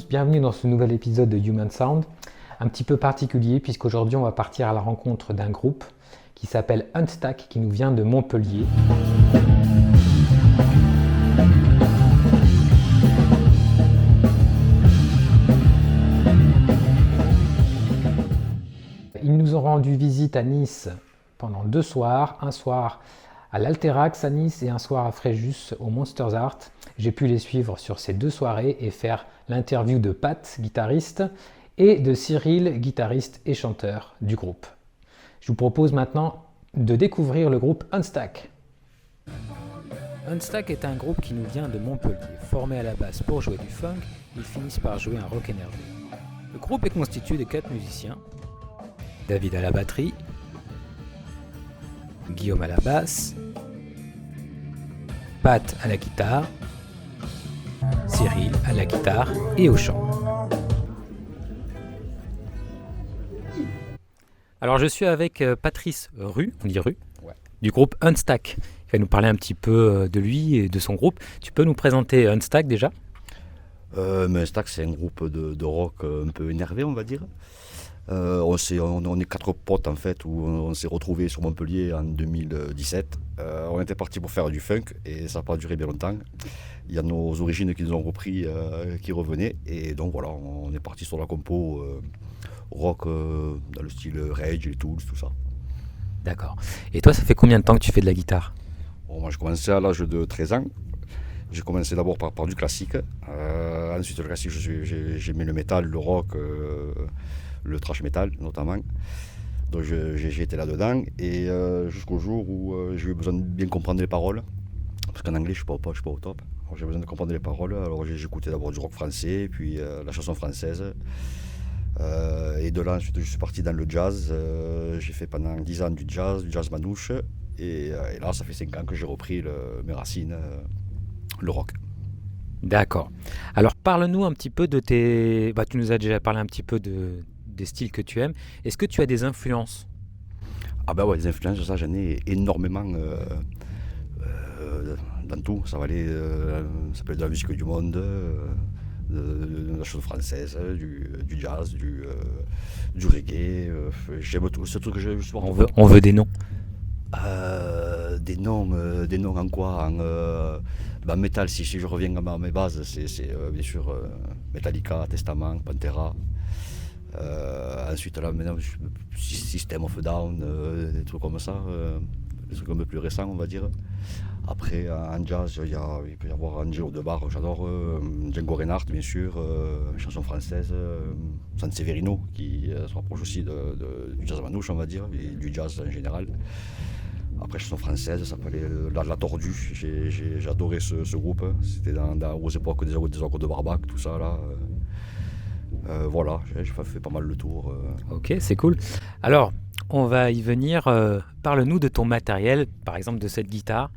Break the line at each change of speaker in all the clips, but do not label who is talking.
bienvenue dans ce nouvel épisode de Human Sound, un petit peu particulier puisqu'aujourd'hui on va partir à la rencontre d'un groupe qui s'appelle Unstack, qui nous vient de Montpellier. Ils nous ont rendu visite à Nice pendant 2 soirs, un soir à l'Alterax à Nice et un soir à Fréjus au Monsters Art. J'ai pu les suivre sur ces 2 soirées et faire l'interview de Pat, guitariste, et de Cyril, guitariste et chanteur du groupe. Je vous propose maintenant de découvrir le groupe Unstack. Unstack est un groupe qui nous vient de Montpellier. Formé à la base pour jouer du funk, ils finissent par jouer un rock énervé. Le groupe est constitué de 4 musiciens. David à la batterie, Guillaume à la basse, Pat à la guitare, Cyril à la guitare et au chant. Alors je suis avec Patrice Rue, on dit Rue, ouais, du groupe Unstack. Il va nous parler un petit peu de lui et de son groupe. Tu peux nous présenter Unstack déjà ?
Mais Unstack, c'est un groupe de rock un peu énervé, on va dire. On est 4 potes en fait, où on s'est retrouvés sur Montpellier en 2017. On était partis pour faire du funk et ça n'a pas duré bien longtemps. Il y a nos origines qui nous ont repris, qui revenaient, et donc voilà, on est parti sur la compo rock dans le style Rage et Tools, tout ça.
D'accord. Et toi, ça fait combien de temps que tu fais de la guitare ?
Bon, moi, j'ai commencé à l'âge de 13 ans. J'ai commencé d'abord par du classique. Ensuite, le classique, j'ai mis le métal, le rock, le thrash metal notamment. Donc j'ai été là-dedans, et jusqu'au jour où j'ai eu besoin de bien comprendre les paroles, parce qu'en anglais je ne suis pas au top. Alors, j'ai besoin de comprendre les paroles, alors j'ai écouté d'abord du rock français, puis la chanson française. Et de là ensuite je suis parti dans le jazz. J'ai fait pendant 10 ans du jazz manouche, et là ça fait 5 ans que j'ai repris mes racines, le rock.
D'accord. Alors parle-nous un petit peu de tes... tu nous as déjà parlé un petit peu des styles que tu aimes. Est-ce que tu as des influences ?
Ah ben ouais, des influences, ça j'en ai énormément dans tout. Ça va aller, ça peut être de la musique du monde, de la chanson française, du jazz, du reggae. J'aime tout. C'est tout que je supporte.
On veut des noms.
Des noms en quoi? En métal, si je reviens à mes bases, c'est bien sûr Metallica, Testament, Pantera. Ensuite là maintenant System of a Down, des trucs comme ça, des trucs un peu plus récents on va dire. Après en jazz il peut y avoir Angelo Debar, j'adore, Django Reinhardt bien sûr, chanson française, San Severino qui se rapproche aussi du jazz manouche on va dire, et du jazz en général. Après chanson française, ça s'appelait la Tordue, j'ai adoré ce groupe, c'était aux époques des accords de Barbac, tout ça là. Voilà, j'ai fait pas mal le tour.
Ok, c'est cool. Alors, on va y venir. Parle-nous de ton matériel, par exemple de cette guitare.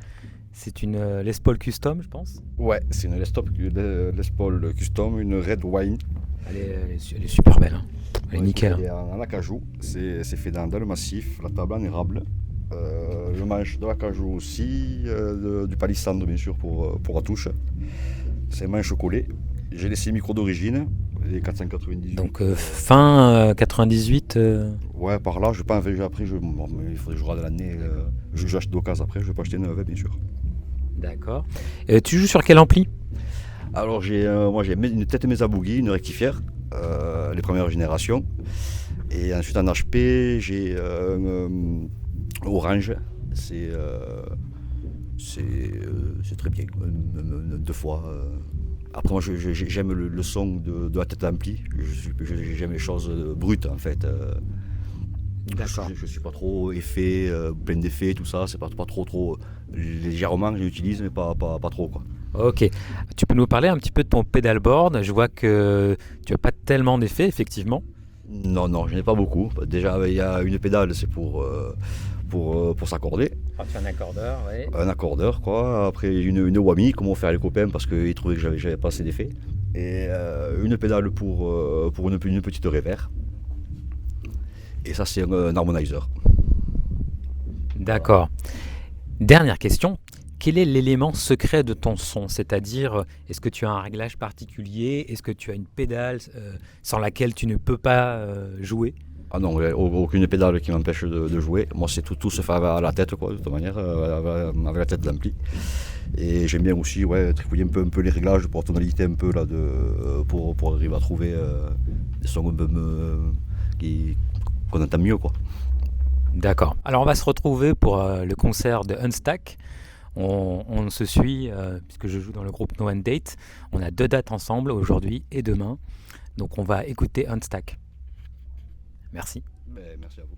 C'est une Les Paul Custom, je pense.
Ouais, c'est une Les Paul Custom, une Red Wine.
Elle est super belle, hein. Elle est nickel.
Elle est en acajou, c'est fait dans le massif, la table en érable. Le manche de l'acajou aussi, du palissandre bien sûr pour la touche. C'est un manche collé. J'ai laissé le micro d'origine, les 498.
Donc fin 98
Ouais, par là, je pas après, il faudrait que je regarde l'année. J'achète d'occasion après, je vais pas acheter neuf, bien sûr.
D'accord. Tu joues sur quel ampli ?
Alors j'ai une tête Mesa Boogie, une rectifière, les premières générations. Et ensuite en HP, j'ai Orange, c'est très bien, 2 fois. Après moi j'aime le son de la tête ampli, j'aime les choses brutes en fait.
D'accord.
Je suis pas trop effet, plein d'effets, tout ça, c'est pas trop légèrement j'utilise mais pas trop quoi.
Ok. Tu peux nous parler un petit peu de ton pedalboard ? Je vois que tu n'as pas tellement d'effets effectivement.
Non, je n'ai pas beaucoup. Déjà il y a une pédale, c'est pour s'accorder.
Ah, tu as un accordeur, oui.
Un accordeur quoi. Après une whammy, comment faire les copains parce qu'ils trouvaient que j'avais pas assez d'effets. Et une pédale pour une petite reverb. Et ça c'est un harmonizer.
D'accord. Dernière question. quel est l'élément secret de ton son? C'est-à-dire, est-ce que tu as un réglage particulier? Est-ce que tu as une pédale sans laquelle tu ne peux pas jouer?
Ah non, aucune pédale qui m'empêche de jouer. Moi, c'est tout se fait à la tête, quoi, de toute manière, avec la tête de l'ampli. Et j'aime bien aussi trifouiller un peu les réglages pour tonalité un peu là, pour arriver à trouver des sons un peu qu'on entend mieux, quoi.
D'accord. Alors on va se retrouver pour le concert de Unstack. On se suit, puisque je joue dans le groupe No One Date. On a 2 dates ensemble, aujourd'hui et demain. Donc on va écouter Unstack. Merci.
Merci à vous.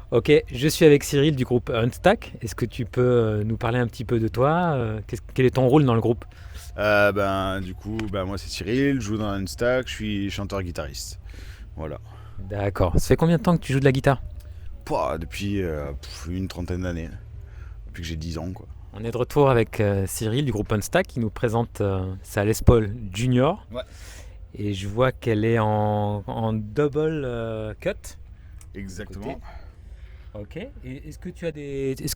Ok, je suis avec Cyril du groupe Unstack. Est-ce que tu peux nous parler un petit peu de toi? Quel est ton rôle dans le groupe?
Moi c'est Cyril, je joue dans Unstack, je suis chanteur-guitariste. Voilà.
D'accord. Ça fait combien de temps que tu joues de la guitare?
Depuis une trentaine d'années. Depuis que j'ai 10 ans, quoi.
On est de retour avec Cyril du groupe Unstack qui nous présente sa Les Paul Junior.
Ouais.
Et je vois qu'elle est en double cut.
Exactement.
Ok. Et est-ce que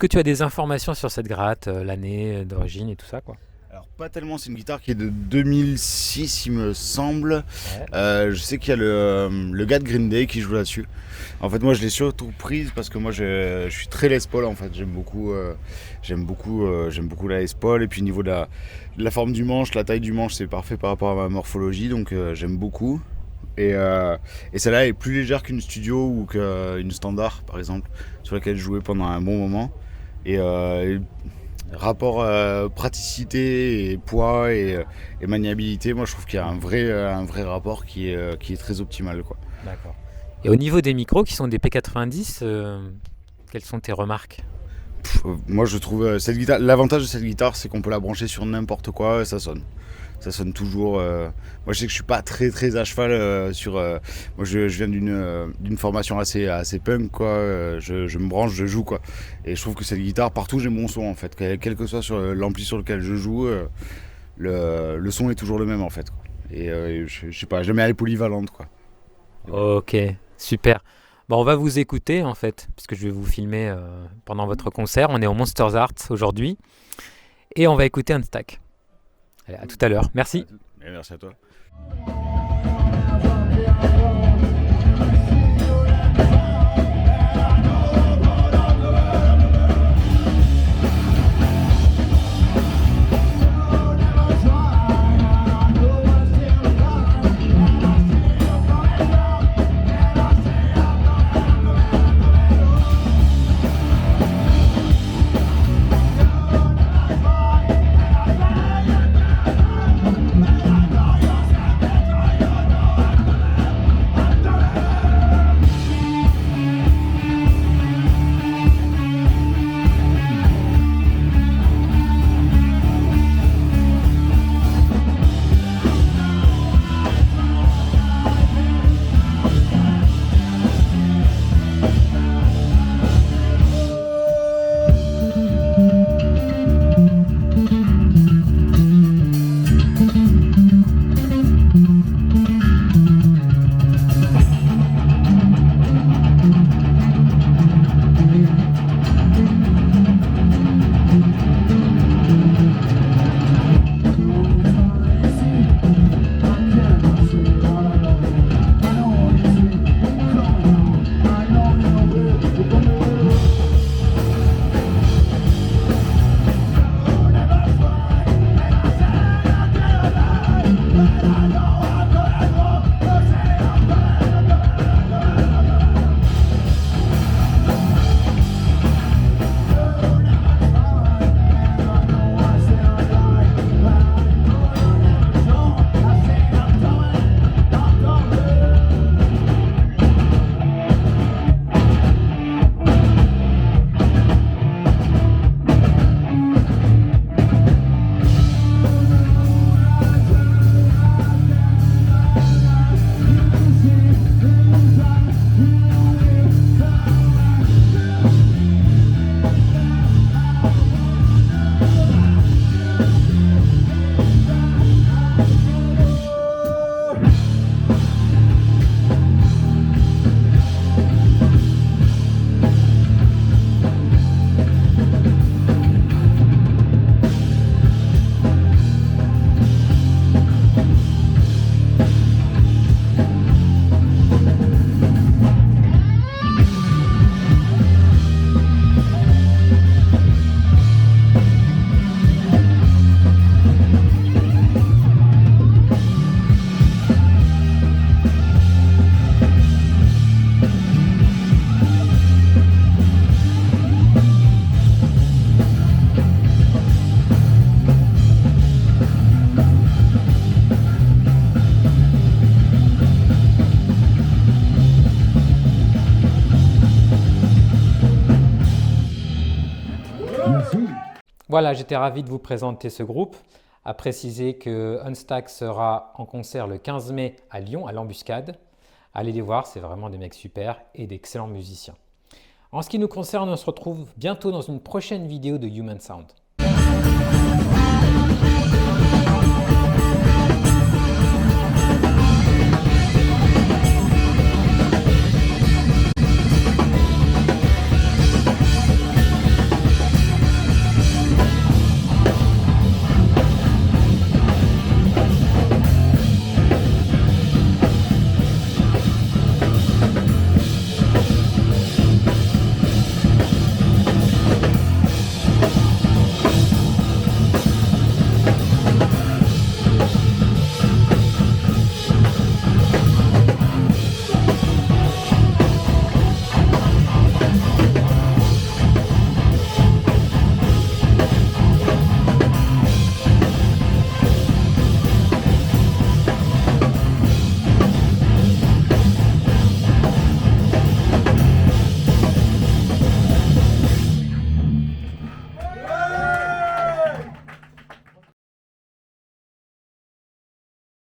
tu as des informations sur cette gratte, l'année d'origine et tout ça, quoi?
Alors pas tellement, c'est une guitare qui est de 2006 il me semble. Ouais. Je sais qu'il y a le gars de Green Day qui joue là-dessus. En fait moi je l'ai surtout prise parce que moi je suis très Les Paul en fait. J'aime beaucoup la Les Paul, et puis au niveau de la forme du manche, la taille du manche, c'est parfait par rapport à ma morphologie, donc j'aime beaucoup. Et celle-là est plus légère qu'une studio ou qu'une standard par exemple, sur laquelle je jouais pendant un bon moment. Et rapport praticité et poids et maniabilité, moi je trouve qu'il y a un vrai rapport qui est très optimal, quoi.
D'accord. Et au niveau des micros qui sont des P90, quelles sont tes remarques?
Moi je trouve cette guitare, l'avantage de cette guitare c'est qu'on peut la brancher sur n'importe quoi et ça sonne. Ça sonne toujours. Moi je sais que je suis pas très à cheval sur. Moi je viens d'une formation assez punk quoi. Je me branche, je joue quoi. Et je trouve que cette guitare, partout j'ai mon son en fait. Quel que soit sur l'ampli sur lequel je joue, le son est toujours le même en fait, quoi. Et je sais pas, jamais elle est polyvalente quoi.
Ok, super. Bon, on va vous écouter en fait, puisque je vais vous filmer pendant votre concert. On est au Monsters Art aujourd'hui et on va écouter Unstack. Allez, à tout à l'heure. Merci.
Et merci à toi.
Voilà, j'étais ravi de vous présenter ce groupe. À préciser que Unstack sera en concert le 15 mai à Lyon, à l'Embuscade. Allez les voir, c'est vraiment des mecs super et d'excellents musiciens. En ce qui nous concerne, on se retrouve bientôt dans une prochaine vidéo de Human Sound.